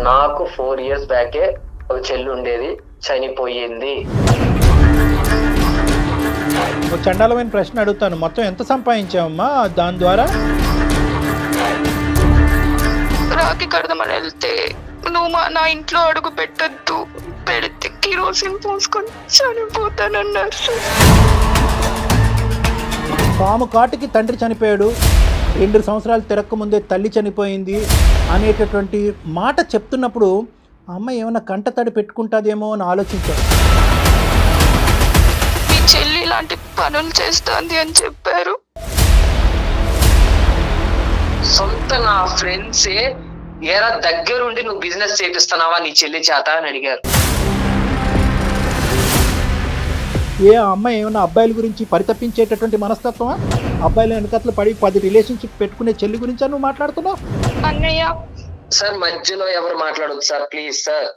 నాకు 4 years బ్యాకే ఒక చెల్లి ఉండేది, చనిపోయింది. ఒక చండాలమైన ప్రశ్న అడుగుతాను, మొత్తం ఎంత సంపాదించావమ్మా దాని ద్వారా? రాఖీ కడదామని వెళ్తే నువ్వు నా ఇంట్లో అడుగు పెట్టద్దు, పెడితే కిరోసిన్ పోసుకొని చనిపోతానన్నారు సార్. పాము కాటుకి తండ్రి చనిపోయాడు, 2 సంవత్సరాలు తిరక్క ముందే తల్లి చనిపోయింది అనేటటువంటి మాట చెప్తున్నప్పుడు అమ్మ ఏమైనా కంటతడి పెట్టుకుంటుందేమో అని ఆలోచించాడు. మీ చెల్లి ఇలాంటి పనులు చేస్తుంది అని చెప్పారు. సొంత నా ఫ్రెండ్సే ఏరా దగ్గరుండి నువ్వు బిజినెస్ చేపిస్తున్నావా నీ చెల్లి చేత అని అడిగారు. ఏ అమ్మాయి ఏమైనా అబ్బాయిల గురించి పరితపించేటటువంటి మనస్తత్వమా? అబ్బాయిల వెనకట్లు పడి 10 రిలేషన్షిప్ పెట్టుకునే చెల్లి గురించి నువ్వు మాట్లాడుతున్నావు? అన్నయ్య సార్ మధ్యలో ఎవరు మాట్లాడొద్దు సార్, ప్లీజ్ సార్.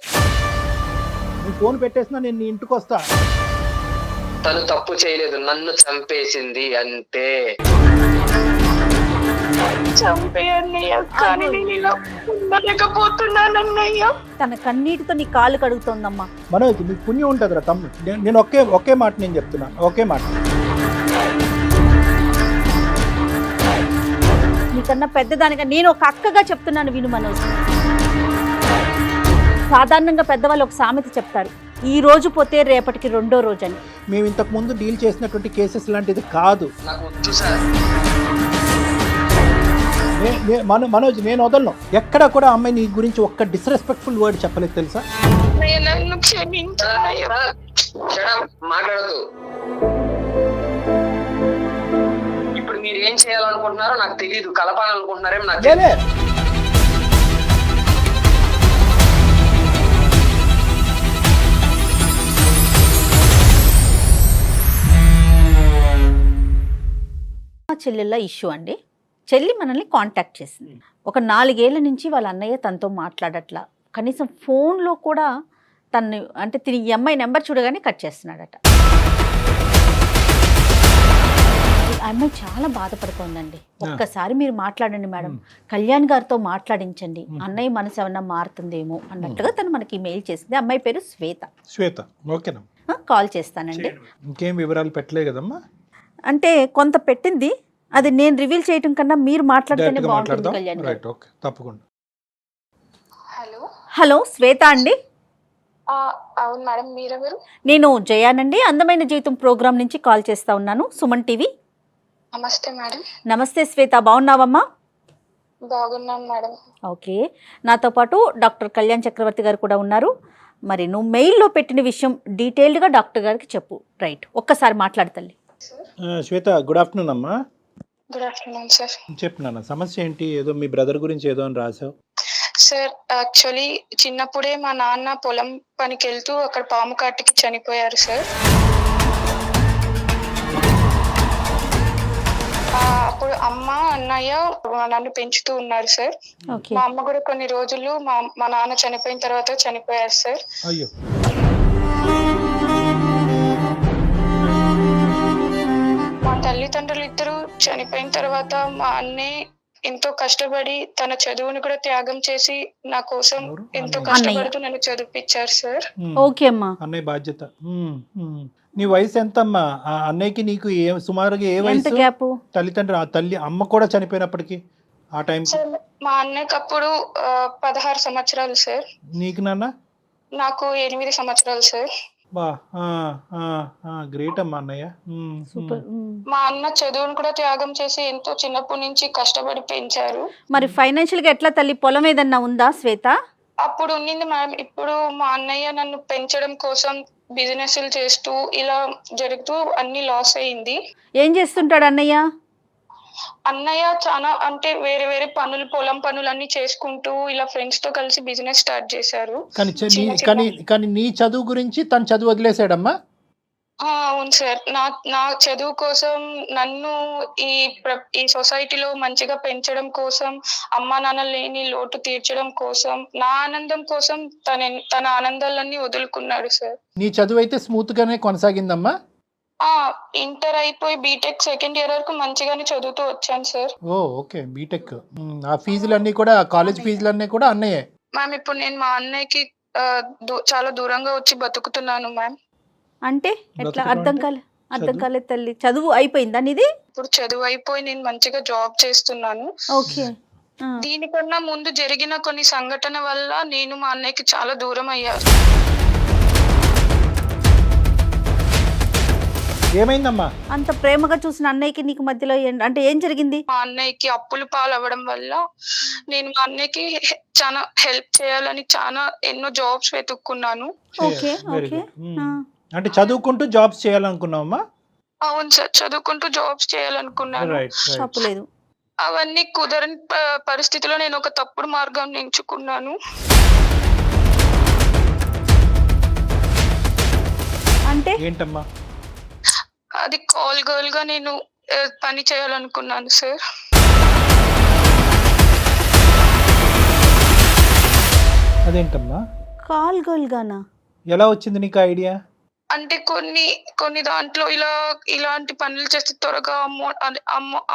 నీ ఫోన్ పెట్టేసినా నేను నీ ఇంటికి వస్తా. తను తప్పు చేయలేదు, నన్ను చంపేసింది అంతే. చంపే అన్నయ్య, కానీ నేను ఇలా ఉండలేకపోతున్నాను అన్నయ్య. తన కన్నీటితో నీ కాళ్ళు కడుగుతోందమ్మా. మనోజ్ నీకు పుణ్యం ఉంటుందిరా తమ్ముడు. నేను ఒకే మాట నేను చెప్తున్నాను, ఒకే మాట. నీకన్నా పెద్దదానిగా నేను ఒక అక్కగా చెప్తున్నాను, విను మనోజ్. సాధారణంగా పెద్దవాళ్ళు ఒక సామెత చెప్తారు, ఈ రోజు పోతే రేపటికి రెండో రోజు అని. మేము ఇంతకు ముందు డీల్ చేసినటువంటి కేసెస్ లాంటిది కాదు. నాకు వద్దు సార్. మనోజ్ నేను వదలను. ఎక్కడ కూడా అమ్మాయి నీ గురించి ఒక్క డిస్రెస్పెక్ట్ఫుల్ వర్డ్ చెప్పలేదు తెలుసా? నన్ను క్షమించాలయ్య. మాట్లాడదు. ఇప్పుడు మీరు ఏం చేయాలనుకుంటున్నారో నాకు తెలియదు, కలపాలనుకుంటున్నారేమో నాకు తెలియదు. చెల్లెళ్ళ ఇష్యూ అండి. చెల్లి మనల్ని కాంటాక్ట్ చేసింది. ఒక 4 ఏళ్ల నుంచి వాళ్ళ అన్నయ్య తనతో మాట్లాడట్లా, కనీసం ఫోన్లో కూడా తను అంటే తిని ఈ అమ్మాయి నెంబర్ చూడగానే కట్ చేస్తున్నాడట. ఆ అమ్మాయి చాలా బాధపడుతోందండి. ఒక్కసారి మీరు మాట్లాడండి మేడం, కళ్యాణ్ గారితో మాట్లాడించండి, అన్నయ్య మనసు ఏమన్నా మారుతుందేమో అన్నట్టుగా తను మనకి మెయిల్ చేసింది. అమ్మాయి పేరు శ్వేత. ఓకేనా? కాల్ చేస్తానండి. ఇంకేం వివరాలు పెట్టలే కదమ్మా? అంటే కొంత పెట్టింది, అది నేను రివీల్ చేయటం కన్నా మీరు మాట్లాడితేనే బాగుంటుంది కళ్యాణ్ గారు. తప్పకుండా. హలో శ్వేత అండి. అవును మేడం, మీరెవరు? నేను జయానండి, అందమైన జీవితం ప్రోగ్రామ్ నుంచి కాల్ చేస్తా ఉన్నాను, సుమన్ టీవీ. నమస్తే మేడం. నమస్తే శ్వేత, బాగున్నావమ్మా? బాగున్నాను మేడం. ఓకే, నాతో పాటు డాక్టర్ కళ్యాణ్ చక్రవర్తి గారు కూడా ఉన్నారు. మరి నువ్వు మెయిల్లో పెట్టిన విషయం డీటెయిల్డ్గా డాక్టర్ గారికి చెప్పు. రైట్, ఒక్కసారి మాట్లాడతల్లి. శ్వేత, గుడ్ ఆఫ్టర్నూన్ అమ్మా. Good afternoon sir. చెప్పు నాన్న, సమస్య ఏంటి? ఏదో మీ బ్రదర్ గురించి ఏదో అని రాసావు సార్. యాక్చువల్లీ చిన్నప్పుడే మా నాన్న పొలం పనికి వెళ్తూ అక్కడ పాము కాటికి చనిపోయారు సార్. అప్పుడు అమ్మ అన్నయ్య నన్ను పెంచుతూ ఉన్నారు సార్. మా అమ్మ కూడా కొన్ని రోజులు మా నాన్న చనిపోయిన తర్వాత చనిపోయారు సార్. అయ్యో. మా తల్లిదండ్రులు ఇద్దరు చనిపోయిన తర్వాత మా అన్నయ్య ఎంతో కష్టపడి తన చదువుని కూడా త్యాగం చేసి నా కోసం ఎంతో కష్టపడుతూ నన్ను చదివిపించారు సార్. ఓకే అమ్మా. అన్నయ్య బాధ్యత. నీ వయసు ఎంతమ్మా? అన్నయ్యకి నీకు సుమారుగా ఏ వయసు? తల్లి అమ్మ కూడా చనిపోయినప్పటికీ ఆ టైం? మా అన్నయ్యకి అప్పుడు 16 సంవత్సరాలు సార్. నీకు నాన్న? నాకు 8 సంవత్సరాలు సార్. బా, గ్రేట్ అమ్మా అన్నయ్య. మా అన్న చదువును కూడా త్యాగం చేసి ఎంతో చిన్నప్పటి నుంచి కష్టపడి పెంచారు. మరి ఫైనాన్షియల్ గా ఎట్లా తల్లి? పొలం ఏదన్నా ఉందా శ్వేత? అప్పుడు ఉన్నింది మేడం. ఇప్పుడు మా అన్నయ్య నన్ను పెంచడం కోసం బిజినెస్లు చేస్తూ ఇలా జరుగుతూ అన్ని లాస్ అయింది. ఏం చేస్తుంటాడు అన్నయ్య? అన్నయ్య చాలా అంటే వేరే వేరే పనులు, పొలం పనులు అన్ని చేసుకుంటూ ఇలా ఫ్రెండ్స్ తో కలిసి బిజినెస్ స్టార్ట్ చేశారు. కానీ నీ చదువు గురించి తను చదువు వదిలేసాడమ్మా? అవును సార్. నా చదువు కోసం నన్ను ఈ సొసైటీలో మంచిగా పెంచడం కోసం, అమ్మా నాన్న లేని లోటు తీర్చడం కోసం, నా ఆనందం కోసం తన ఆనందాలన్నీ వదులుకున్నాడు సార్. నీ చదువు అయితే స్మూత్ గానే కొనసాగిందమ్మా? ఇంటర్ అయిపోయి బీటెక్ సెకండ్ ఇయర్ వరకు మంచిగానే చదువుతూ వచ్చాను సార్. Okay, BTech. ఆ ఫీజులన్నీ కూడా, కాలేజ్ ఫీజులన్నీ కూడా అన్నయ్యే? మ్యామ్ ఇప్పుడు నేను మా అన్నయ్యకి చాలా దూరంగా వచ్చి బతుకుతున్నాను మ్యామ్. అంటే ఎట్లా? బ్రతకడం అర్థం అంటే? కాలే, అర్థం చదువు? కాలేదు తల్లి. చదువు అయిపోయిందా నీది? ఇప్పుడు చదువు అయిపోయి నేను మంచిగా జాబ్ చేస్తున్నాను. ఓకే. దీనికన్నా ముందు జరిగిన కొన్ని సంఘటన వల్ల నేను మా అన్నయ్యకి చాలా దూరం అయ్యాను. ఏమైందమ్మా? అంత ప్రేమగా చూసిన అన్నయ్యకి నీకు మధ్యలో అంటే ఏం జరిగింది? మా అన్నయ్యకి అప్పులు పాలవ్వడం వల్ల నేను మా అన్నయ్యకి చాలా హెల్ప్ చేయాలని చాలా ఎన్నో జాబ్స్ వెతుక్కున్నాను. Okay, very okay. గుడ్. అంటే చదువుకుంటూ జాబ్స్ చేయాలనుకున్నావమ్మా? అవును సార్, చదువుకుంటూ జాబ్స్ చేయాలనుకున్నాను. Right right. తప్పులేదు. అవన్నీ కుదరని పరిస్థితిలో నేను ఒక తప్పుడు మార్గం ఎంచుకున్నాను. అంటే ఏంటమ్మా? అది కాల్ గర్ల్ గా నేను పని చేయాలనుకున్నాను సార్. అదేంటమ్మా? కాల్ గర్ల్ గానా? ఎలా వచ్చింది నీకు ఐడియా? అంటే కొన్ని దాంట్లో ఇలాంటి పనులు చేస్తే త్వరగా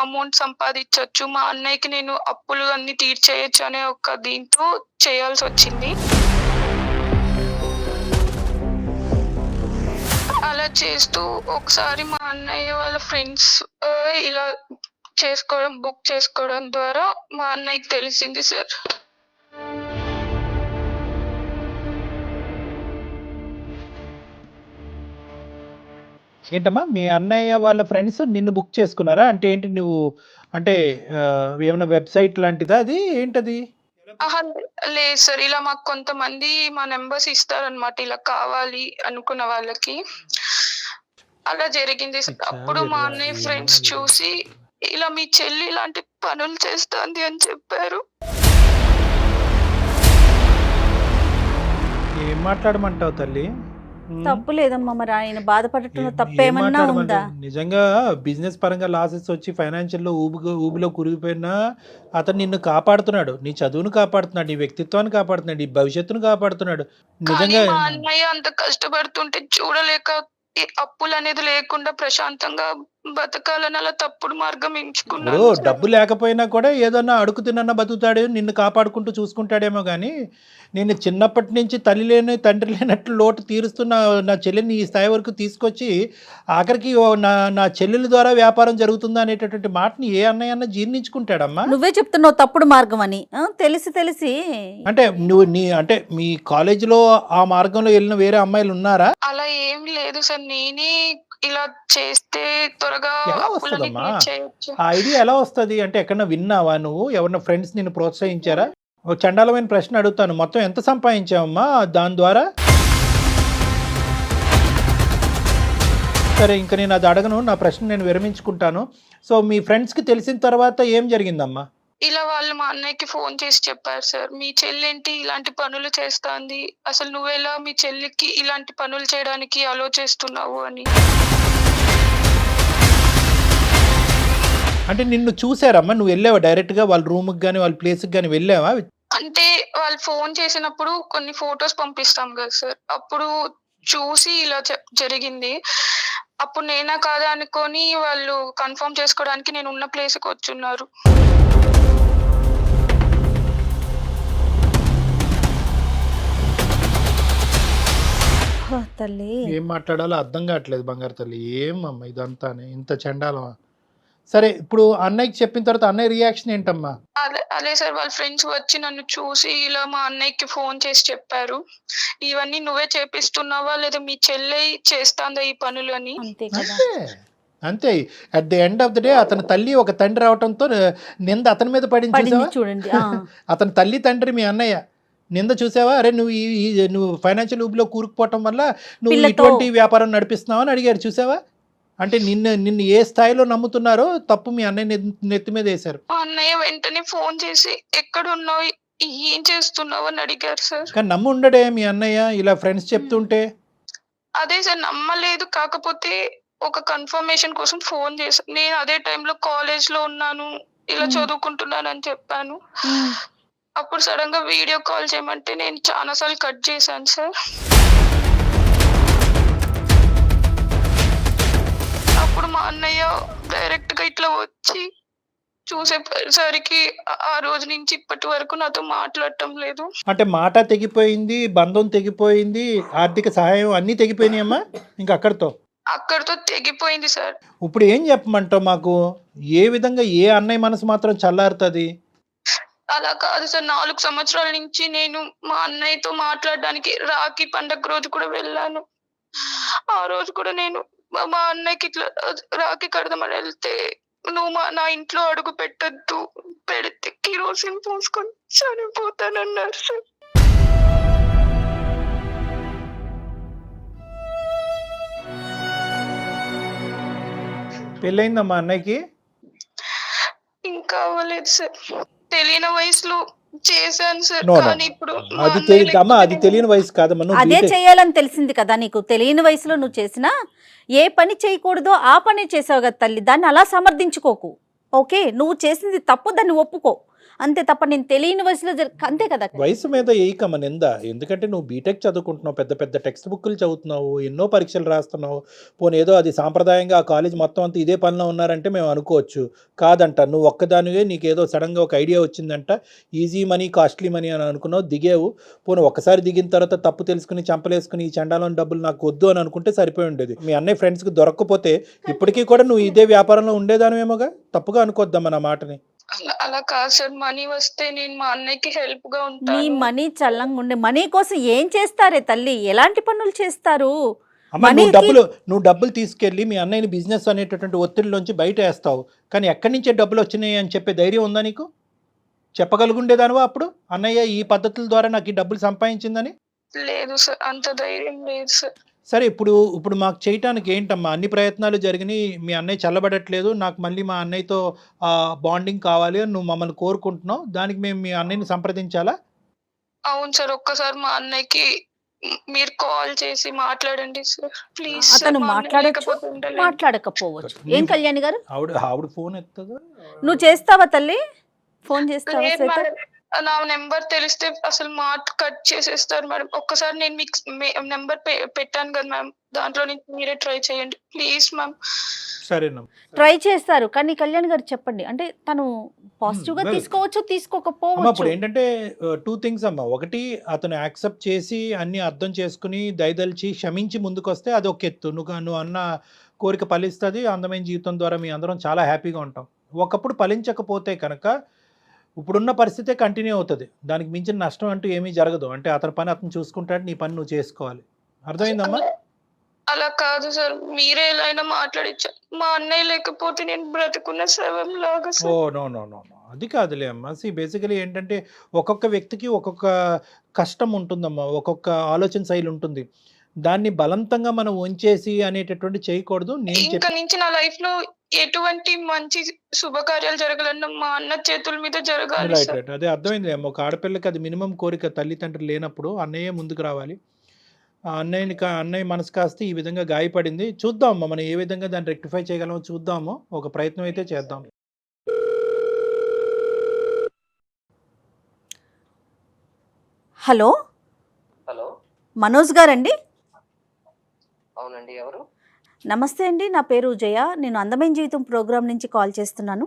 అమౌంట్ సంపాదించవచ్చు, మా అన్నయ్యకి నేను అప్పులు అన్ని తీర్చేయచ్చు అనే ఒక దీంతో చేయాల్సి వచ్చింది. అలా చేస్తూ ఒకసారి మా అన్నయ్య వాళ్ళ ఫ్రెండ్స్ ఇలా బుక్ చేసుకోవడం ద్వారా మా అన్నయ్యకి తెలిసింది సార్. ఏంటమ్మా మీ అన్నయ్య వాళ్ళ ఫ్రెండ్స్ నిన్ను బుక్ చేసుకున్నారా? అంటే ఏంటి నువ్వు అంటే ఏమైనా వెబ్సైట్ లాంటిదా అది? ఏంటది? ఆహా, లేదు సార్, ఇలా మాకు కొంతమంది మా నెంబర్స్ ఇస్తారనమాట, ఇలా కావాలి అనుకున్న వాళ్ళకి. అలా జరిగింది సార్. అప్పుడు మా అన్నయ్య ఫ్రెండ్స్ చూసి ఇలా మీ చెల్లి ఇలాంటి పనులు చేస్తుంది అని చెప్పారు. ఏం మాట్లాడమంటావు తల్లి? తప్పు లేదమ్మా. మరి ఆయన బాధపడటం తప్పేమన్నా ఉందా? నిజంగా బిజినెస్ పరంగా లాసెస్ వచ్చి ఫైనాన్షియల్లో ఊబిలో కురిగిపోయినా అతను నిన్ను కాపాడుతున్నాడు, నీ చదువును కాపాడుతున్నాడు, నీ వ్యక్తిత్వాన్ని కాపాడుతున్నాడు, నీ భవిష్యత్తును కాపాడుతున్నాడు. కానీ నిజంగా మా అన్నయ్య అంత కష్టపడుతుంటే చూడలేక ఈ అప్పులు అనేది లేకుండా ప్రశాంతంగా బతకాలని అలా తప్పుడు మార్గం ఇప్పుడు ఎంచుకున్నాను సార్. డబ్బు లేకపోయినా కూడా ఏదన్నా అడుగు తిన్నా బతుకుతాడు, నిన్ను కాపాడుకుంటూ చూసుకుంటాడేమో కానీ నేను చిన్నప్పటి నుంచి తల్లి లేని తండ్రి లేనట్లు లోటు తీరుస్తున్న నా చెల్లెని ఈ స్థాయి వరకు తీసుకొచ్చి ఆఖరికి నా చెల్లెల ద్వారా వ్యాపారం జరుగుతుందా అనేటటువంటి మాటని ఏ అన్నయ్య జీర్ణించుకుంటాడమ్మా? నువ్వే చెప్తున్నావు తప్పుడు మార్గం అని. తెలిసి అంటే అంటే మీ కాలేజీలో ఆ మార్గంలో వెళ్ళిన వేరే అమ్మాయిలు ఉన్నారా? అలా ఏం లేదు సార్, నేనే ఇలా చేస్తే త్వరగా ఎలా అప్పులని వస్తుందమ్మా తీర్చేయచ్చు. ఆ ఐడియా? ఎలా వస్తుంది అంటే ఎక్కడన్నా విన్నావా నువ్వు? ఎవరన్నా ఫ్రెండ్స్ నిన్ను ప్రోత్సహించారా? ఒక చండాలమైన ప్రశ్న అడుగుతాను, మొత్తం ఎంత సంపాదించావమ్మా దాని ద్వారా? సరే ఇంకా నేను అది అడగను, నా ప్రశ్న నేను విరమించుకుంటాను. సో మీ ఫ్రెండ్స్కి తెలిసిన తర్వాత ఏం జరిగిందమ్మా? ఇలా వాళ్ళు మా అన్నయ్యకి ఫోన్ చేసి చెప్పారు సార్, మీ చెల్లెంటి ఇలాంటి పనులు చేస్తాంది, అసలు నువ్వెలా మీ చెల్లికి ఇలాంటి పనులు చేయడానికి ఆలోచిస్తున్నావు అని. అంటే నిన్ను చూసారమ్మా? నువ్వు వెళ్ళావా డైరెక్ట్గా వాళ్ళ రూమ్కి కానీ వాళ్ళ ప్లేస్కి కానీ వెళ్ళావా? అంటే వాళ్ళు ఫోన్ చేసినప్పుడు కొన్ని ఫొటోస్ పంపిస్తాం కదా సార్, అప్పుడు చూసి ఇలా జరిగింది. అప్పుడు నేనా కాదా అనుకొని వాళ్ళు కన్ఫర్మ్ చేసుకోవడానికి నేను ఉన్న ప్లేస్కి వచ్చున్నారు. తల్లి ఏం మాట్లాడాలో అర్థం కావట్లేదు బంగారు తల్లి. ఏమమ్మా ఇదంతానే ఇంత చండాలమా? సరే ఇప్పుడు అన్నయ్యకి చెప్పిన తర్వాత అన్నయ్య రియాక్షన్ ఏంటమ్మా? అదే సార్, వాళ్ళ ఫ్రెండ్స్ వచ్చి నన్ను చూసి ఇలా మా అన్నయ్యకి ఫోన్ చేసి చెప్పారు, ఇవన్నీ నువ్వే చేపిస్తున్నావా లేదా మీ చెల్లె చేస్తాందా ఈ పనులు అని. అంతే కదా. అంతే at the end of the day అతని తల్లి ఒక తండ్రి అవటంతో నింద అతని మీద పడింది చూసావా? చూడండి. అతని తల్లి తండ్రి మీ అన్నయ్య నింద చూసావా? అరే నువ్వు ఫైనాన్షియల్ ఊబిలో కూరుకుపోవటం వల్ల నువ్వు ఇటువంటి వ్యాపారం నడిపిస్తున్నావు అని అడిగారు చూసావా? అంటే నిన్ను ఏ స్థాయిలో నమ్ముతున్నారో తప్పు మీ అన్నయ్య నెత్తి మీద వేశారు. మా అన్నయ్య వెంటనే ఫోన్ చేసి ఎక్కడున్నావు, ఏం చేస్తున్నావు అని అడిగారు సార్. కానీ నమ్ము ఉండడే మీ అన్నయ్య ఇలా ఫ్రెండ్స్ చెప్తుంటే? అదే సార్, నమ్మలేదు. కాకపోతే ఒక కన్ఫర్మేషన్ కోసం ఫోన్ చేశాను. నేను అదే టైంలో కాలేజ్ లో ఉన్నాను, ఇలా చదువుకుంటున్నాను అని చెప్పాను. అప్పుడు సడన్ గా వీడియో కాల్ చేయమంటే నేను చాలా సార్లు కట్ చేశాను సార్. అప్పుడు మా అన్నయ్య డైరెక్ట్ గా ఇట్లా వచ్చి చూసేసరికి ఆ రోజు నుంచి ఇప్పటి వరకు నాతో మాట్లాడటం లేదు. అంటే మాట తెగిపోయింది, బంధం తెగిపోయింది, ఆర్థిక సహాయం అన్నీ తెగిపోయినాయమ్మా ఇంక అక్కడితో. అక్కడితో తెగిపోయింది సార్. ఇప్పుడు ఏం చెప్పమంటావు మాకు? ఏ విధంగా ఏ అన్నయ్య మనసు మాత్రం చల్లారుతుంది? అలా కాదు సార్, 4 సంవత్సరాల నుంచి నేను మా అన్నయ్యతో మాట్లాడడానికి రాఖీ పండగ రోజు కూడా వెళ్ళాను. ఆ రోజు కూడా నేను మా అన్నయ్యకి ఇట్లా రాఖీ కడదామని వెళ్తే, నువ్వు నా ఇంట్లో అడుగు పెట్టద్దు, పెడితే కిరోసిన్ పోసుకొని చనిపోతానన్నారు సార్. పెళ్ళయిందమ్మా అన్నయ్యకి? ఇంకా అవ్వలేదు సార్, తెలియని వయసులో చేశాను సార్. No, no. కానీ ఇప్పుడు మా అది అన్నయ్య అమ్మా అది లేకపోతే తెలియని వయసు కాదమ్మా. నువ్వు అదే బీటెక్ చేయాలని తెలిసింది కదా నీకు. తెలియని వయసులో నువ్వు చేసినా ఏ పని చేయకూడదో ఆ పని చేసావు కదా తల్లి. దాన్ని అలా సమర్థించుకోకు. ఓకే, నువ్వు చేసింది తప్పు, దాన్ని ఒప్పుకో అంతే తప్ప నేను తెలియని వయసులో అంతే కదా. వయసు మీద ఏకమ్మ నింద. ఎందుకంటే నువ్వు బీటెక్ చదువుకుంటున్నావు, పెద్ద పెద్ద టెక్స్ట్ బుక్లు చదువుతున్నావు, ఎన్నో పరీక్షలు రాస్తున్నావు. పోనీ ఏదో అది సాంప్రదాయంగా ఆ కాలేజ్ మొత్తం అంతా ఇదే పనిలో ఉన్నారంటే మేము అనుకోవచ్చు. కాదంట, నువ్వు ఒక్కదానివే నీకేదో సడన్గా ఒక ఐడియా వచ్చిందంట, ఈజీ మనీ కాస్ట్లీ మనీ అని అనుకున్నావు, దిగేవు. పోనీ ఒక్కసారి దిగిన తర్వాత తప్పు తెలుసుకుని చంపలేసుకుని ఈ చండాలని డబ్బులు నాకు వద్దు అని అనుకుంటే సరిపోయి ఉండేది. మీ అన్నయ్య ఫ్రెండ్స్కి దొరక్కపోతే ఇప్పటికీ కూడా నువ్వు ఇదే వ్యాపారంలో ఉండేదానివేమోగా. తప్పుగా అనుకోద్దామా నా మాటని. అలా కాదు సార్, మనీ వస్తే నేను మా అన్నయ్యకి హెల్ప్ గా నీ ఉంటాను. మనీ చల్లంగా ఉండే మనీ కోసం ఏం చేస్తారే తల్లి? ఎలాంటి పనులు చేస్తారు? అమ్మ నువ్వు డబ్బులు తీసుకెళ్ళి మీ అన్నయ్యని బిజినెస్ అనేటటువంటి ఒత్తిడిలోంచి బయట వేస్తావు, కానీ ఎక్కడి నుంచే డబ్బులు వచ్చినాయి అని చెప్పే ధైర్యం ఉందా నీకు? చెప్పగలుగుండేదానివా అప్పుడు అన్నయ్య ఈ పద్ధతుల ద్వారా నాకు ఈ డబ్బులు సంపాదించిందని? లేదు సార్, అంత ధైర్యం లేదు సార్. సరే, ఇప్పుడు మాకు చేయటానికి ఏంటమ్మా? అన్ని ప్రయత్నాలు జరిగినాయి, మీ అన్నయ్య చల్లబడట్లేదు, నాకు మళ్ళీ మా అన్నయ్యతో బాండింగ్ కావాలి అని నువ్వు మమ్మల్ని కోరుకుంటున్నావు. దానికి మేము మీ అన్నయ్యని సంప్రదించాలా? అవును సార్, ఒక్కసారి మా అన్నయ్యకి మీరు కాల్ చేసి మాట్లాడండి సార్ ప్లీజ్. అతను మాట్లాడకపోవచ్చు. ఏం కళ్యాణి గారు, ఆవిడ ఫోన్ ఎత్తదా? నువ్వు చేస్తావా తల్లి? ఫోన్ చేస్తావా శ్వేత? నా నెంబర్ తెలిస్తే అసలు మాట కట్ చేసేస్తారు మేడం. ఒక్కసారి నేను మీకు నెంబర్ పెట్టాను కదా మ్యామ్, దాంట్లో నుంచి మీరే ట్రై చేయండి ప్లీజ్ మ్యామ్. సరేనా, ట్రై చేస్తారు. కానీ కళ్యాణ్ గారు చెప్పండి, అంటే తను పాజిటివ్ గా తీసుకోవచ్చు, తీసుకోకపోవచ్చు. ఇప్పుడు ఏంటంటే 2 things అమ్మా. ఒకటి, అతను యాక్సెప్ట్ చేసి అన్ని అర్థం చేసుకుని దయదలిచి క్షమించి ముందుకు వస్తే అది ఒక ఎత్తు. నువ్వు అన్న కోరిక ఫలిస్తుంది, అందమైన జీవితం ద్వారా మీ అందరం చాలా హ్యాపీగా ఉంటాం. ఒకప్పుడు ఫలించకపోతే కనుక ఇప్పుడున్న పరిస్థితే కంటిన్యూ అవుతుంది. దానికి మించిన నష్టం అంటూ ఏమీ జరగదు. అంటే అతని పని అతను చూసుకుంటాడు, నీ పని నువ్వు చేసుకోవాలి. అర్థమైందమ్మా? అలా కాదు సార్, మీరే ఎలా అయినా మాట్లాడించారు. మా అన్నయ్య లేకపోతే నేను బ్రతుకున్న శవం లాగా oh no no no no, అది కాదులే అమ్మా. బేసికలీ ఏంటంటే ఒక్కొక్క వ్యక్తికి ఒక్కొక్క కష్టం ఉంటుందమ్మా, ఒక్కొక్క ఆలోచన శైలి ఉంటుంది. దాన్ని బలవంతంగా మనం ఉంచేసి అనేటటువంటి చేయకూడదు. ఇంకా నుంచి నా లైఫ్ లో ఎటువంటి మంచి శుభకార్యాలు జరగాలన్నా మా అన్న చేతుల మీద జరగాలి రైట్ సార్. రైట్, అదే అర్థమైంది అమ్మ. ఒక ఆడపిల్లకి అది మినిమం కోరిక. తల్లిదండ్రులు లేనప్పుడు అన్నయ్య ముందుకు రావాలి. ఆ అన్నయ్య మనసు కాస్త ఈ విధంగా గాయపడింది. చూద్దాం అమ్మ, మనం ఏ విధంగా దాన్ని రెక్టిఫై చేయగలమో చూద్దాము. ఒక ప్రయత్నం అయితే చేద్దాం. హలో హలో, మనోజ్ గారండి? అవునండి, ఎవరు? నమస్తే అండి, నా పేరు జయ. నేను అందమైన జీవితం ప్రోగ్రాం నుంచి కాల్ చేస్తున్నాను.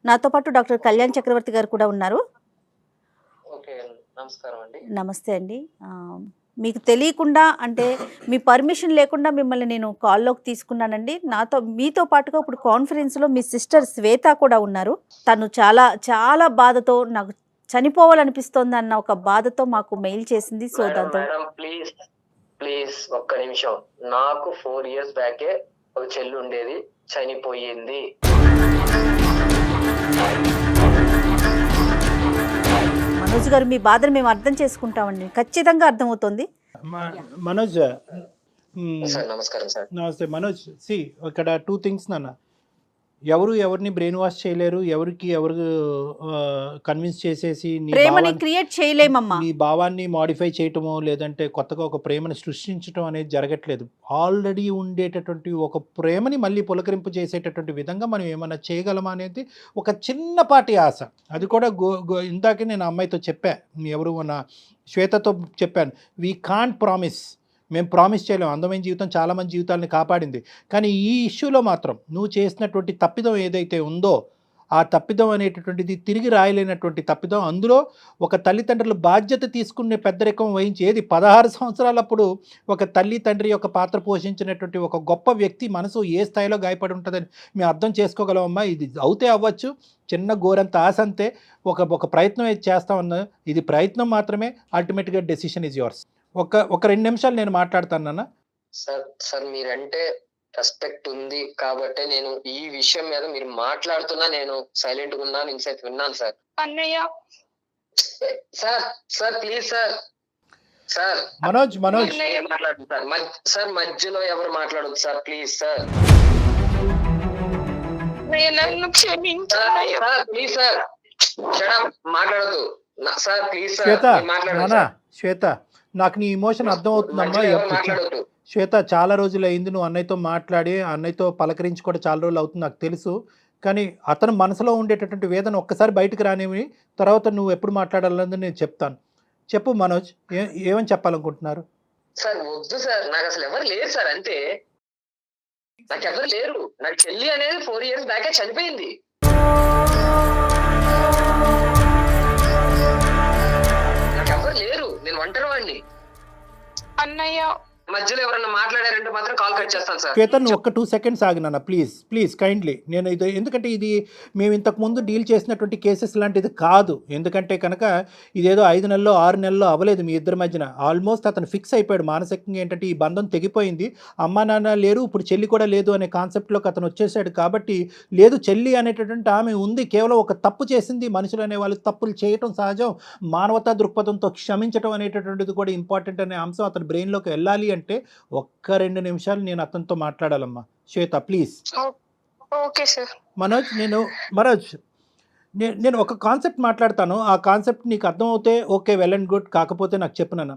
నాతో పాటు డాక్టర్ కళ్యాణ్ చక్రవర్తి గారు కూడా ఉన్నారు. ఓకే, నమస్కారం అండి. నమస్తే అండి. మీకు తెలియకుండా, అంటే మీ పర్మిషన్ లేకుండా మిమ్మల్ని నేను కాల్లోకి తీసుకున్నానండి. మీతో పాటుగా ఇప్పుడు కాన్ఫరెన్స్లో మీ సిస్టర్ శ్వేత కూడా ఉన్నారు. తను చాలా చాలా బాధతో, నాకు చనిపోవాలనిపిస్తోంది అన్న ఒక బాధతో మాకు మెయిల్ చేసింది. సో దాంతో ప్లీజ్ ఒక్క నిమిషం. నాకు 4 years బ్యాకే ఒక చెల్లి ఉండేది, చనిపోయింది. మనోజ్ గారు, మీ బాధను మేము అర్థం చేసుకుంటామండి, ఖచ్చితంగా అర్థమవుతుంది. మనోజ్, సార్ నమస్కారం సార్. నమస్తే మనోజ్. ఇక్కడ 2 things నాన్న. ఎవరిని బ్రెయిన్ వాష్ చేయలేరు, ఎవరు కన్విన్స్ చేసేసి ప్రేమని క్రియేట్ చేయలేమమ్మా. నీ భావాన్ని మాడిఫై చేయటమో లేదంటే కొత్తగా ఒక ప్రేమని సృష్టించడం అనేది జరగట్లేదు. ఆల్రెడీ ఉండేటటువంటి ఒక ప్రేమని మళ్ళీ పులకరింపు చేసేటటువంటి విధంగా మనం ఏమైనా చేయగలమా అనేది ఒక చిన్నపాటి ఆశ. అది కూడా ఇందాకే నేను అమ్మాయితో చెప్పా, ఎవరు మన శ్వేతతో చెప్పాను, వీ కాంట్ ప్రామిస్, మేము ప్రామిస్ చేయలేము. అందమైన జీవితం చాలామంది జీవితాలని కాపాడింది. కానీ ఈ ఇష్యూలో మాత్రం నువ్వు చేసినటువంటి తప్పిదం ఏదైతే ఉందో ఆ తప్పిదం అనేటటువంటిది తిరిగి రాయలేనటువంటి తప్పిదం. అందులో ఒక తల్లిదండ్రులు బాధ్యత తీసుకునే పెద్దరికం వహించి ఏది 16 సంవత్సరాలప్పుడు ఒక తల్లి తండ్రి యొక్క పాత్ర పోషించినటువంటి ఒక గొప్ప వ్యక్తి మనసు ఏ స్థాయిలో గాయపడి ఉంటుందని మేము అర్థం చేసుకోగలమమ్మా. ఇది అవుతే అవ్వచ్చు, చిన్న గోరంత ఆశ అంతే. ఒక ప్రయత్నం అయితే చేస్తామన్నా, ఇది ప్రయత్నం మాత్రమే. అల్టిమేట్గా డెసిషన్ ఈజ్ యువర్స్. ఒక 2 నిమిషాలు నేను మాట్లాడతాను నాన్న. సార్ మీరంటే రెస్పెక్ట్ ఉంది కాబట్టి నేను ఈ విషయం మీద మీరు మాట్లాడుతున్నా నేను సైలెంట్ గా ఉన్నాను, ఇన్సైట్ విన్నాను సార్. అన్నయ్య సార్ ప్లీజ్ సార్ మనోజ్ మాట్లాడండి సార్ మధ్యలో ఎవరు మాట్లాడదు సార్, ప్లీజ్ సార్. నన్ను క్షమించన్నయ్య. సార్ ప్లీజ్ సార్ మాట్లాడదు సార్, ప్లీజ్ శ్వేత, సార్ మాట్లాడదు. శ్వేత, నాకు నీ ఇమోషన్ అర్థం అవుతుందమ్మా. మాట్లాడదు శ్వేత, చాలా రోజులు అయింది నువ్వు అన్నయ్యతో మాట్లాడి, అన్నయ్యతో పలకరించి కూడా చాలా రోజులు అవుతుంది నాకు తెలుసు. కానీ అతను మనసులో ఉండేటటువంటి వేదన ఒక్కసారి బయటకు రానివి, తర్వాత నువ్వు ఎప్పుడు మాట్లాడాలన్నది నేను చెప్తాను. చెప్పు మనోజ్, ఏమని చెప్పాలనుకుంటున్నారు? సార్ వద్దు సార్, నాకు అసలు ఎవరు లేరు సార్, అంతే. నాకు ఎవరు లేరు. నాకు చెల్లి అనేది 4 years బ్యాకే చనిపోయింది. నాకు ఎవరు లేరు, నేను ఒంటరి వాడిని. అన్నయ్య మధ్యలో ఎవరన్నా మాట్లాడారంటే మాత్రం కాల్ కట్ చేస్తాను సార్. శ్వేత, నువ్వు ఒక్క 2 seconds ఆగినా ప్లీజ్ కైండ్లీ. నేను ఇది ఎందుకంటే ఇది మేము ఇంతకుముందు డీల్ చేసినటువంటి కేసెస్ లాంటిది కాదు. ఎందుకంటే కనుక ఇదేదో 5 నెలల్లో 6 నెలల్లో అవ్వలేదు మీ ఇద్దరి మధ్యన. ఆల్మోస్ట్ అతను ఫిక్స్ అయిపోయాడు మానసికంగా. ఏంటంటే ఈ బంధం తెగిపోయింది, అమ్మా నాన్న లేరు, ఇప్పుడు చెల్లి కూడా లేదు అనే కాన్సెప్ట్లోకి అతను వచ్చేసాడు. కాబట్టి లేదు, చెల్లి అనేటటువంటి ఆమె ఉంది, కేవలం ఒక తప్పు చేసింది. మనుషులు అనే వాళ్ళు తప్పులు చేయటం సహజం. మానవతా దృక్పథంతో క్షమించడం అనేటటువంటిది కూడా ఇంపార్టెంట్ అనే అంశం అతని బ్రెయిన్లోకి వెళ్ళాలి అంటే ఒక్క 2 నిమిషాలు నేను అతనితో మాట్లాడాలమ్మా. Shweta please. Okay sir. Manoj, నేను ఒక కాన్సెప్ట్ మాట్లాడతాను. ఆ కాన్సెప్ట్ నీకు అర్థమవుతే ఓకే, వెల్ అండ్ గుడ్. కాకపోతే నాకు చెప్పినాను,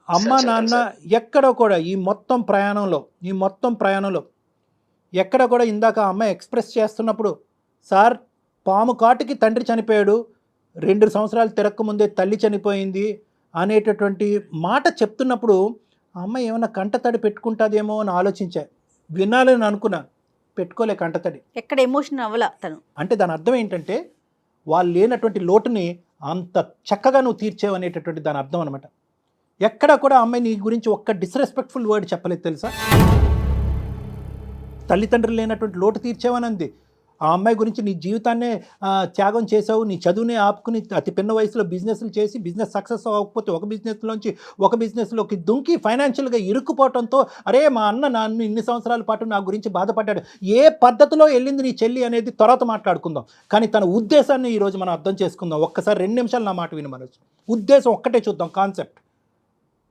అమ్మ నాన్న ఎక్కడ కూడా ఈ మొత్తం ప్రయాణంలో ఎక్కడ కూడా ఇందాక అమ్మాయి ఎక్స్ప్రెస్ చేస్తున్నప్పుడు, సార్ పాము కాటుకి తండ్రి చనిపోయాడు, 2 సంవత్సరాలు తిరక్క ముందే తల్లి చనిపోయింది అనేటటువంటి మాట చెప్తున్నప్పుడు ఆ అమ్మాయి ఏమైనా కంటతడి పెట్టుకుంటుందేమో అని ఆలోచించా, వినాలని అనుకున్నా, పెట్టుకోలే కంటతడి. ఎక్కడ ఎమోషన్ అవ్వాల తను. అంటే దాని అర్థం ఏంటంటే వాళ్ళు లేనటువంటి లోటుని అంత చక్కగా నువ్వు తీర్చేవు అనేటటువంటి దాని అర్థం అనమాట. ఎక్కడా కూడా అమ్మాయి నీ గురించి ఒక్క డిస్రెస్పెక్ట్ఫుల్ వర్డ్ చెప్పలేదు తెలుసా. తల్లిదండ్రులు లేనటువంటి లోటు తీర్చేవని అంది. ఆ అమ్మాయి గురించి నీ జీవితాన్నే త్యాగం చేసావు, నీ చదువునే ఆపుకుని అతి పిన్న వయసులో బిజినెస్లు చేసి బిజినెస్ సక్సెస్ అవ్వకపోతే ఒక బిజినెస్లోకి దుంకి ఫైనాన్షియల్గా ఇరుక్కుపోవడంతో అరే మా అన్న నన్ను ఇన్ని సంవత్సరాల పాటు నా గురించి బాధపడ్డాడు. ఏ పద్ధతిలో వెళ్ళింది నీ చెల్లి అనేది తర్వాత మాట్లాడుకుందాం, కానీ తన ఉద్దేశాన్ని ఈరోజు మనం అర్థం చేసుకుందాం. ఒక్కసారి 2 నిమిషాలు నా మాట విని మనోజ్. ఉద్దేశం ఒక్కటే చూద్దాం. కాన్సెప్ట్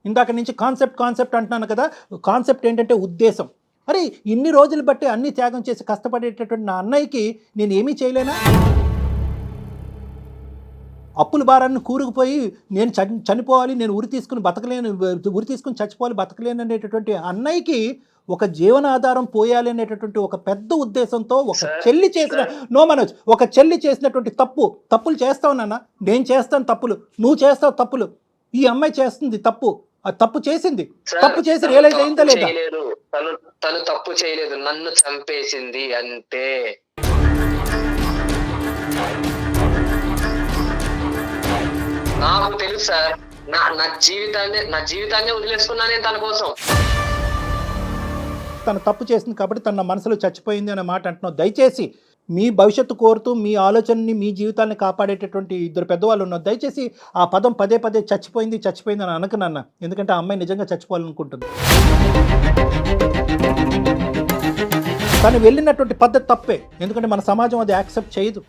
ఇందాక నుంచి కాన్సెప్ట్ అంటున్నాను కదా. కాన్సెప్ట్ ఏంటంటే ఉద్దేశం. అరే ఇన్ని రోజులు బట్టి అన్ని త్యాగం చేసి కష్టపడేటటువంటి నా అన్నయ్యకి నేను ఏమీ చేయలేనా? అప్పుల భారాన్ని కూరుకుపోయి నేను చనిపోవాలి, నేను ఉరి తీసుకుని చచ్చిపోవాలి, బతకలేను అనేటటువంటి అన్నయ్యకి ఒక జీవనాధారం పోయాలి అనేటటువంటి ఒక పెద్ద ఉద్దేశంతో ఒక చెల్లి చేసిన మనోజ్, ఒక చెల్లి చేసినటువంటి తప్పులు చేస్తావు నాన్న, నేను చేస్తాను తప్పులు, నువ్వు చేస్తావు తప్పులు, ఈ అమ్మాయి చేస్తుంది తప్పు, ఆ తప్పు చేసి రియలైజ్ అయిందా లేదా? తను తప్పు చేయలేదు, నన్ను చంపేసింది అంతే. నాకు తెలుసు సార్, నా జీవితాన్ని వదిలేసుకున్నా నేను తన కోసం. తను తప్పు చేసింది కాబట్టి తన మనసులో చచ్చిపోయింది అనే మాట అంటున్నావు. దయచేసి మీ భవిష్యత్తు కోరుతూ మీ ఆలోచనని మీ జీవితాన్ని కాపాడేటటువంటి 2 పెద్దవాళ్ళు ఉన్నారు. దయచేసి ఆ పదం పదే చచ్చిపోయింది అని అనకనన్నా, ఎందుకంటే ఆ అమ్మాయి నిజంగా చచ్చిపోవాలనుకుంటుంది. తను వెళ్ళినటువంటి పద్ధతి తప్పే, ఎందుకంటే మన సమాజం అది యాక్సెప్ట్ చేయదు.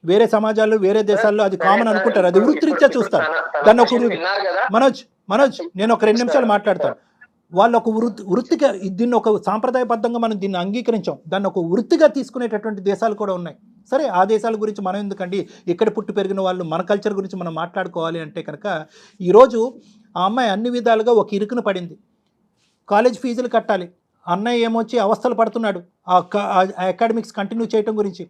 వేరే సమాజాలు వేరే దేశాల్లో అది కామన్ అనుకుంటారు, అది వృత్తిరీత్యా చూస్తారు. దాన్ని ఒక మనోజ్ నేను ఒక 2 నిమిషాలు మాట్లాడతాను. వాళ్ళు ఒక వృత్తిగా దీన్ని ఒక సాంప్రదాయబద్ధంగా మనం దీన్ని అంగీకరించాం, దాన్ని ఒక వృత్తిగా తీసుకునేటటువంటి దేశాలు కూడా ఉన్నాయి. సరే ఆ దేశాల గురించి మనం ఎందుకండి, ఇక్కడ పుట్టి పెరిగిన వాళ్ళు మన కల్చర్ గురించి మనం మాట్లాడుకోవాలి అంటే కనుక ఈరోజు ఆ అమ్మాయి అన్ని విధాలుగా ఒక ఇరుకున పడింది. కాలేజ్ ఫీజులు కట్టాలి, అన్నయ్య ఏమొచ్చి అవస్థలు పడుతున్నాడు ఆ అకాడమిక్స్ కంటిన్యూ చేయడం గురించి.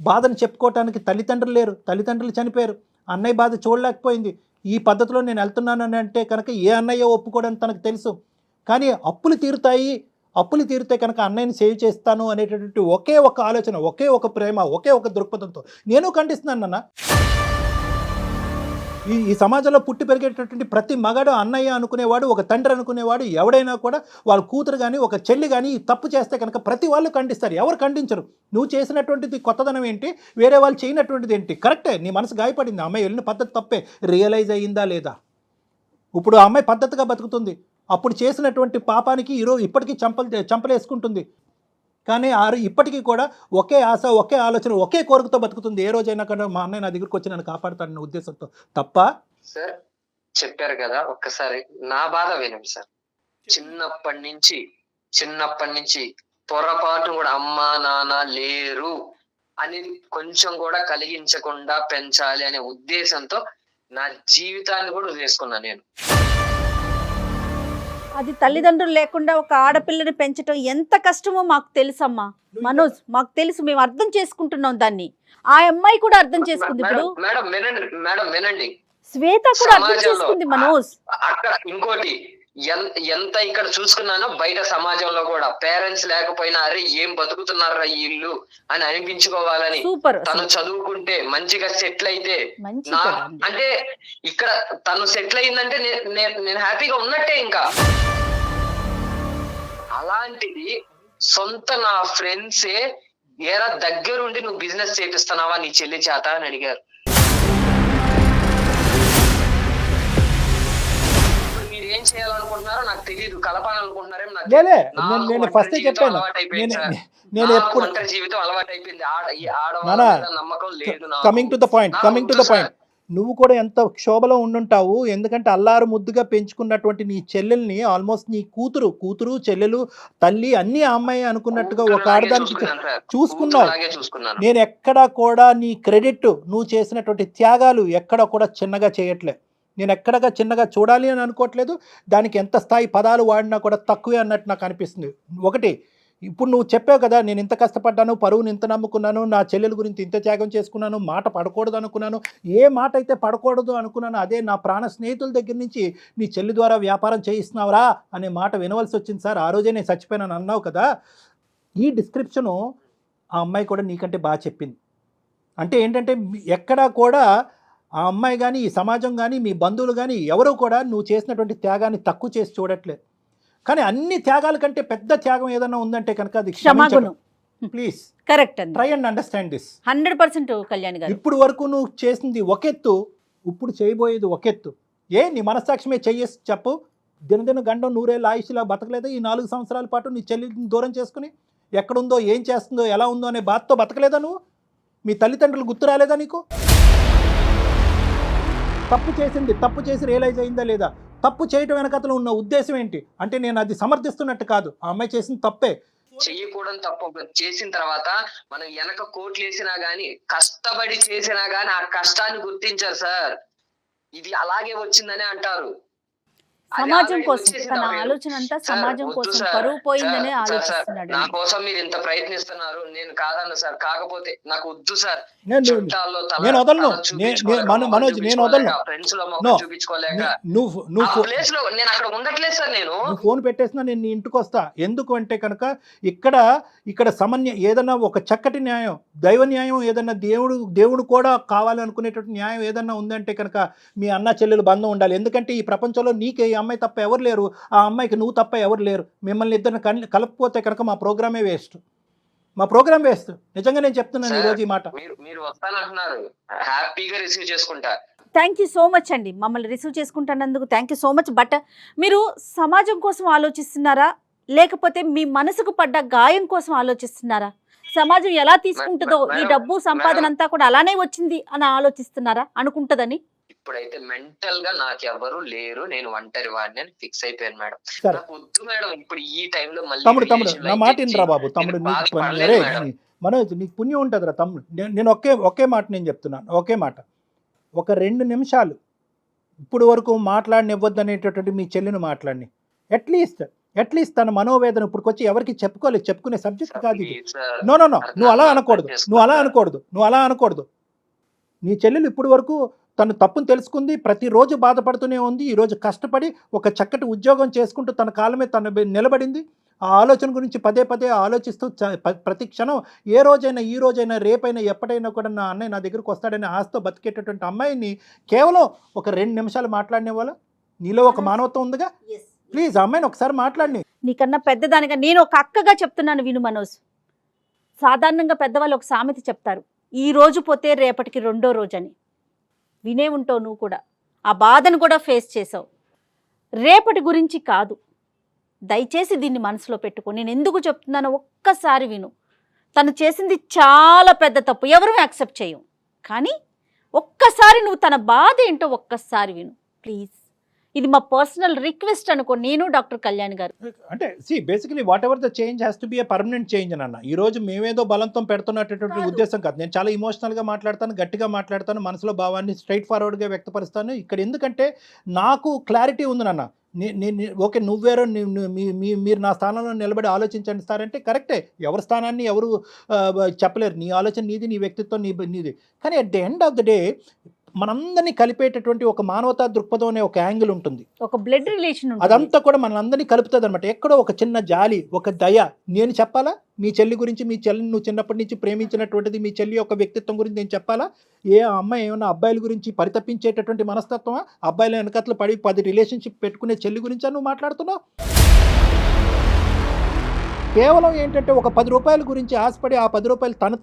బాధను చెప్పుకోవటానికి తల్లిదండ్రులు లేరు, తల్లిదండ్రులు చనిపోయారు, అన్నయ్య బాధ చూడలేకపోయింది. ఈ పద్ధతిలో నేను వెళ్తున్నానని అంటే కనుక ఏ అన్నయ్య ఒప్పుకోవడానికి తనకు తెలుసు. కానీ అప్పులు తీరుతాయి, అప్పులు తీరితే కనుక అన్నయ్యని సేవ్ చేస్తాను అనేటటువంటి ఒకే ఒక ఆలోచన, ఒకే ఒక ప్రేమ, ఒకే ఒక దృక్పథంతో నేను ఖండిస్తున్నాను నాన్న. ఈ సమాజంలో పుట్టి పెరిగేటటువంటి ప్రతి మగాడు అన్నయ్య అనుకునేవాడు, ఒక తండ్రి అనుకునేవాడు, ఎవడైనా కూడా వాళ్ళ కూతురు కానీ ఒక చెల్లి కానీ తప్పు చేస్తే కనుక ప్రతి వాళ్ళు ఖండిస్తారు, ఎవరు ఖండించరు. నువ్వు చేసినటువంటిది కొత్తదనం ఏంటి, వేరే వాళ్ళు చేయనటువంటిది ఏంటి? కరెక్టే, నీ మనసు గాయపడింది, అమ్మాయి వెళ్ళిన పద్ధతి తప్పే, రియలైజ్ అయ్యిందా లేదా? ఇప్పుడు ఆ అమ్మాయి పద్ధతిగా బతుకుతుంది, అప్పుడు చేసినటువంటి పాపానికి ఈరోజు ఇప్పటికీ చంపలేసుకుంటుంది. కానీ ఇప్పటికీ కూడా ఒకే ఆశ, ఒకే ఆలోచన, ఒకే కోరికతో బతుకుతుంది. ఏ రోజైనా కూడా మా అన్నయ్య నా దగ్గరికి వచ్చి నన్ను కాపాడుతాడన్న ఉద్దేశంతో తప్ప. సార్ చెప్పారు కదా, ఒక్కసారి నా బాధ వినండి సార్. చిన్నప్పటి నుంచి పొరపాటు కూడా అమ్మా నాన్న లేరు అనేది కొంచెం కూడా కలిగించకుండా పెంచాలి అనే ఉద్దేశంతో నా జీవితాన్ని కూడా వదిలేసుకున్నా నేను. అది తల్లిదండ్రులు లేకుండా ఒక ఆడపిల్లని పెంచడం ఎంత కష్టమో మాకు తెలుసమ్మా మనోజ్, మాకు తెలుసు, మేము అర్థం చేసుకుంటున్నాం దాన్ని. ఆ అమ్మాయి కూడా అర్థం చేసుకుంది. ఇప్పుడు మేడం వినండి, శ్వేత కూడా అర్థం చేసుకుంది మనోజ్. అక్కడ ఇంకోటి ఎంత ఇక్కడ చూసుకున్నానో బయట సమాజంలో కూడా పేరెంట్స్ లేకపోయినా అరే ఏం బతుకుతున్నారా ఈ ఇల్లు అని అనిపించుకోవాలని తను చదువుకుంటే మంచిగా సెటిల్ అయితే అంటే ఇక్కడ తను సెటిల్ అయిందంటే నేను హ్యాపీగా ఉన్నట్టే. ఇంకా అలాంటిది సొంత నా ఫ్రెండ్సే ఏరా దగ్గరుండి నువ్వు బిజినెస్ చేపిస్తున్నావా నీ చెల్లి చేత అని అడిగారు. ఏం చేయాలనుకుంటున్నారో నాకు తెలియదు, కలపాలనుకుంటున్నారేమో నాకు ఒంటరి జీవితం అలవాటు అయిపోయింది, నమ్మకం లేదు. కమింగ్ టు ద పాయింట్, నువ్వు కూడా ఎంత క్షోభలో ఉండుంటావు. ఎందుకంటే అల్లారు ముద్దుగా పెంచుకున్నటువంటి నీ చెల్లెల్ని ఆల్మోస్ట్ నీ కూతురు చెల్లెలు తల్లి అన్ని అమ్మాయి అనుకున్నట్టుగా ఒక ఆడదానికి చూసుకున్నావు. నేను ఎక్కడా కూడా నీ క్రెడిట్, నువ్వు చేసినటువంటి త్యాగాలు ఎక్కడా కూడా చిన్నగా చేయట్లే. నేను ఎక్కడగా చిన్నగా చూడాలి అని అనుకోవట్లేదు. దానికి ఎంత స్థాయి పదాలు వాడినా కూడా తక్కువే అన్నట్టు నాకు అనిపిస్తుంది. ఒకటి, ఇప్పుడు నువ్వు చెప్పావు కదా, నేను ఇంత కష్టపడ్డాను, పరువుని ఇంత నమ్ముకున్నాను, నా చెల్లెల గురించి ఇంత త్యాగం చేసుకున్నాను, మాట పడకూడదు అనుకున్నాను. ఏ మాట అయితే పడకూడదు అనుకున్నాను అదే నా ప్రాణ స్నేహితుల దగ్గర నుంచి నీ చెల్లి ద్వారా వ్యాపారం చేయిస్తున్నావురా అనే మాట వినవలసి వచ్చింది సార్. ఆ రోజే నేను చచ్చిపోయానని అన్నావు కదా. ఈ డిస్క్రిప్షను ఆ అమ్మాయి కూడా నీకంటే బాగా చెప్పింది. అంటే ఏంటంటే ఎక్కడా కూడా ఆ అమ్మాయి కానీ, ఈ సమాజం కానీ, మీ బంధువులు కానీ ఎవరూ కూడా నువ్వు చేసినటువంటి త్యాగాన్ని తక్కువ చేసి చూడట్లేదు. కానీ అన్ని త్యాగాల కంటే పెద్ద త్యాగం ఏదైనా ఉందంటే కనుక అది క్షమాగుణం. Please correct, try and understand this. 100% Kalyan గారు, ఇప్పుడు వరకు నువ్వు చేసింది ఒకెత్తు, ఇప్పుడు చేయబోయేది ఒకెత్తు. నీ మనస్సాక్షిమే చెయ్యేసి చెప్పు. దినదిన గండం నూరేళ్ళ ఆయుష్లా బతకలేదా ఈ 4 సంవత్సరాల పాటు? నీ చెల్లిని దూరం చేసుకుని ఎక్కడుందో, ఏం చేస్తుందో, ఎలా ఉందో అనే బాధతో బతకలేదా నువ్వు? మీ తల్లిదండ్రులు గుర్తు రాలేదా నీకు? తప్పు చేసి రియలైజ్ అయిందా లేదా? తప్పు చేయటం వెనకతలో ఉన్న ఉద్దేశం ఏంటి అంటే నేను అది సమర్థిస్తున్నట్టు కాదు, ఆ అమ్మాయి చేసిన తప్పే. చెయ్యకూడదు తప్పు చేసిన తర్వాత మనం వెనక కోట్లు వేసినా గానీ, కష్టపడి చేసినా గానీ ఆ కష్టాన్ని గుర్తించారు సార్. ఇది అలాగే వచ్చిందని అంటారు. సమాజం కోసం తన ఆలోచన అంతా సమాజం కోసం, పరువు పోయిందనే ఆలోచిస్తున్నాడు. నా కోసం మీరు ఇంత ప్రయత్నిస్తున్నారు, నేను కాదన్నా సార్, కాకపోతే నాకు వద్దు సార్. నేను వదలను మనోజ్, నేను వదలను. ఫ్రెండ్స్ లో చూపించుకోలేక ప్లేస్ లో నేను అక్కడ ఉండట్లేదు సార్. నేను ఫోన్ పెట్టేసినా నేను నీ ఇంటికి వస్తా. ఎందుకు అంటే కనుక ఇక్కడ సమన్వయం ఏదన్నా ఒక చక్కటి న్యాయం, దైవ న్యాయం ఏదన్నా, దేవుడు కూడా కావాలనుకునేటువంటి న్యాయం ఏదన్నా ఉందంటే కనుక మీ అన్న చెల్లెలు బంధం ఉండాలి. ఎందుకంటే ఈ ప్రపంచంలో నీకే అమ్మాయి తప్ప ఎవరు లేరు, ఆ అమ్మాయికి నువ్వు తప్ప ఎవరు లేరు. మిమ్మల్ని ఇద్దరిని కలపకపోతే కనుక మా ప్రోగ్రామ్ వేస్ట్. నిజంగా నేను చెప్తున్నాను ఈరోజు ఈ మాట. మీరు వస్తానంటున్నారు, హ్యాపీగా రిసీవ్ చేసుకుంటా. థ్యాంక్ యూ సో మచ్ అండి, మమ్మల్ని రిసీవ్ చేసుకుంటున్నందుకు thank you so much. But మీరు సమాజం కోసం ఆలోచిస్తున్నారా, లేకపోతే మీ మనసుకు పడ్డ గాయం కోసం ఆలోచిస్తున్నారా? సమాజం ఎలా తీసుకుంటుందో, ఈ డబ్బు సంపాదన అంతా కూడా అలానే వచ్చింది అని ఆలోచిస్తున్నారా? అనుకుంటదని ఇప్పుడైతే మెంటల్ గా నాకు ఎవరు లేరు, నేను ఒంటరి వాడిని అని ఫిక్స్ అయిపోయాను మేడం. నాకు వద్దు మేడం ఇప్పుడు ఈ టైంలో మళ్ళీ. తమ్ముడు నా మాట వినరా బాబు. తమ్ముడు మనోజ్, నీకు పుణ్యం ఉంటుందిరా తమ్ముడు. నేను ఒకే మాట నేను చెప్తున్నాను, ఒకే మాట. ఒక 2 నిమిషాలు ఇప్పుడు వరకు మాట్లాడనివ్వద్దు అనేటటువంటి మీ చెల్లిని మాట్లాడిని. అట్లీస్ట్ తన మనోవేదన ఇప్పుడు వచ్చి ఎవరికి చెప్పుకునే సబ్జెక్ట్ కాదు ఇది. నో నువ్వు అలా అనకూడదు. నీ చెల్లెలు ఇప్పుడు వరకు తను తప్పును తెలుసుకుంది, ప్రతిరోజు బాధపడుతూనే ఉంది. ఈరోజు కష్టపడి ఒక చక్కటి ఉద్యోగం చేసుకుంటూ తన కాలమే తను నిలబడింది. ఆ ఆలోచన గురించి పదే పదే ఆలోచిస్తూ ప్రతి క్షణం ఏ రోజైనా, ఈ రోజైనా, రేపైనా, ఎప్పటికైనా కూడా నా అన్నయ్య నా దగ్గరికి వస్తాడని ఆశతో బతికేటటువంటి అమ్మాయిని కేవలం ఒక 2 నిమిషాలు మాట్లాడిన వాళ్ళ నీలో ఒక మానవత్వం ఉందిగా. ప్లీజ్ అమ్మాయిని ఒకసారి మాట్లాడి. నీకన్నా పెద్దదానిగా నేను ఒక అక్కగా చెప్తున్నాను విను మనోజ్. సాధారణంగా పెద్దవాళ్ళు ఒక సామెత చెప్తారు, ఈ రోజు పోతే రేపటికి రెండో రోజు అని. వినే ఉంటావు నువ్వు కూడా, ఆ బాధను కూడా ఫేస్ చేసావు. రేపటి గురించి కాదు, దయచేసి దీన్ని మనసులో పెట్టుకో. నేను ఎందుకు చెప్తున్నానో ఒక్కసారి విను. తను చేసింది చాలా పెద్ద తప్పు, ఎవరూ యాక్సెప్ట్ చేయం. కానీ ఒక్కసారి నువ్వు తన బాధ ఏంటో ఒక్కసారి విను ప్లీజ్. ఇది మా పర్సనల్ రిక్వెస్ట్ అనుకో, నేను డాక్టర్ కళ్యాణ్ గారు. అంటే basically what ever the change has to be a permanent change అన్న. ఈ రోజు మేమేదో బలంతో పెడుతున్నటువంటి ఉద్దేశం కాదు. నేను చాలా ఇమోషనల్గా మాట్లాడతాను, గట్టిగా మాట్లాడతాను, మనసులో భావాన్ని స్ట్రైట్ ఫార్వర్డ్గా వ్యక్తపరుస్తాను ఇక్కడ. ఎందుకంటే నాకు క్లారిటీ ఉంది నాన్న. ఓకే నువ్వేరో మీరు నా స్థానంలో నిలబడి ఆలోచించండి సార్ అంటే కరెక్టే. ఎవరి స్థానాన్ని ఎవరు చెప్పలేరు. నీ ఆలోచన నీది, నీ వ్యక్తిత్వం నీది. కానీ at the end of the day మనందరినీ కలిపేటటువంటి ఒక మానవతా దృక్పథం అనే ఒక యాంగిల్ ఉంటుంది, ఒక బ్లడ్ రిలేషన్, అదంతా కూడా మనందరినీ కలుపుతుంది అనమాట. ఎక్కడో ఒక చిన్న జాలి, ఒక దయ. నేను చెప్పాలా మీ చెల్లి గురించి? మీ చెల్లిని నువ్వు చిన్నప్పటి నుంచి ప్రేమించినటువంటిది మీ చెల్లి యొక్క వ్యక్తిత్వం గురించి నేను చెప్పాలా? ఏ అమ్మాయి ఏమన్నా అబ్బాయిల గురించి పరితపించేటటువంటి మనస్తత్వమా? అబ్బాయిల వెనకట్లు పడి 10 రిలేషన్షిప్ పెట్టుకునే చెల్లి గురించా నువ్వు మాట్లాడుతున్నావు? కేవలం ఏంటంటే ఒక 10 రూపాయల గురించి ఆశపడి ఆ 10 రూపాయలు తన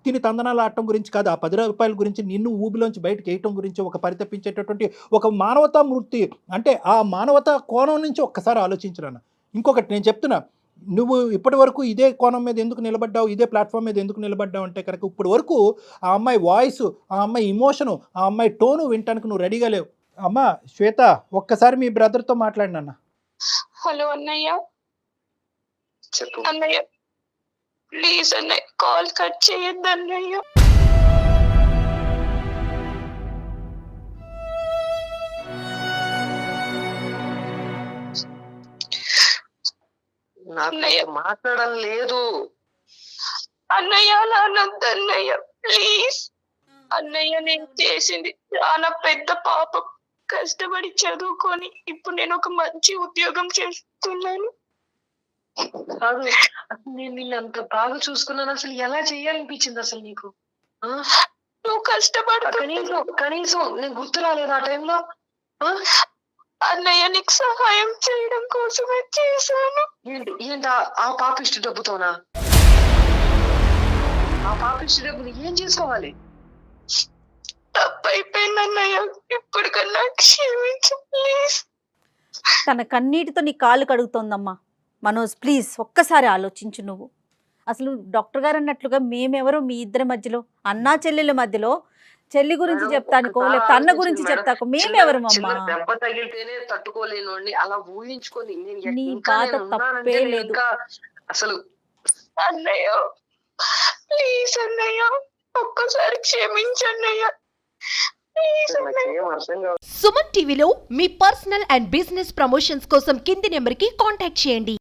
తిని తందనాలు ఆడటం గురించి కాదు, ఆ 10 రూపాయల గురించి నిన్ను ఊబిలోంచి బయటకు వేయటం గురించి ఒక పరితపించేటటువంటి ఒక మానవతా మూర్తి. అంటే ఆ మానవతా కోణం నుంచి ఒక్కసారి ఆలోచించరాను. ఇంకొకటి నేను చెప్తున్నా, నువ్వు ఇప్పటి వరకు ఇదే కోణం మీద ఎందుకు నిలబడ్డావు, ఇదే ప్లాట్ఫామ్ మీద ఎందుకు నిలబడ్డావు అంటే కనుక ఇప్పటి వరకు ఆ అమ్మాయి వాయిస్, ఆ అమ్మాయి ఇమోషను, ఆ అమ్మాయి టోను వినటానికి నువ్వు రెడీగా లేవు. అమ్మ శ్వేత, ఒక్కసారి మీ బ్రదర్తో మాట్లాడినన్న. హలో అన్నయ్య. చెప్పు అన్నయ్య ప్లీజ్ అన్నయ్య, కాల్ కట్ చేయొద్దు అన్నయ్య. నాకు మాట్లాడడం లేదు అన్నయ్య. నానొద్దు అన్నయ్య ప్లీజ్ అన్నయ్య. నేను చేసింది చాలా పెద్ద పాపం. కష్టపడి చదువుకొని ఇప్పుడు నేను ఒక మంచి ఉద్యోగం చేస్తున్నాను. కాదు, నేను నిన్ను అంత బాగా చూసుకున్నాను, అసలు ఎలా చేయాలనిపించింది అసలు నీకు? నువ్వు కష్టపడు. కనీసం నేను గుర్తు రాలేదు ఆ టైంలో. అన్నయ్య నీకు సహాయం చేయడం కోసమే చేశాను. ఏంటి ఆ పాపిష్టి డబ్బుతోనా? ఆ పాపిష్టి డబ్బులు ఏం చేసుకోవాలి? తప్పైపోయింది అన్నయ్య, ఇప్పుడు కన్నా క్షమించు ప్లీజ్. తన కన్నీటితో నీ కాళ్ళు కడుగుతోందమ్మా. మనోజ్ ప్లీజ్ ఒక్కసారి ఆలోచించు. నువ్వు అసలు డాక్టర్ గారు అన్నట్లుగా మేమెవరో మీ ఇద్దరి మధ్యలో, అన్నా చెల్లెల మధ్యలో చెల్లి గురించి చెప్తానుకో, లేకపోతే అన్న గురించి చెప్తాకో, మేమెవరు అమ్మా? దెబ్బ తగిలితేనే తట్టుకోలేను అలా ఊహించుకొని నీ బాధ తప్పే లేదు అసలు. అన్నయ్య ప్లీజ్ అన్నయ్య, ఒక్కసారి క్షమించన్నయ్య. సుమన్ టీవీలో మీ పర్సనల్ అండ్ బిజినెస్ ప్రమోషన్స్ కోసం కింది నెంబర్కి కాంటాక్ట్ చేయండి.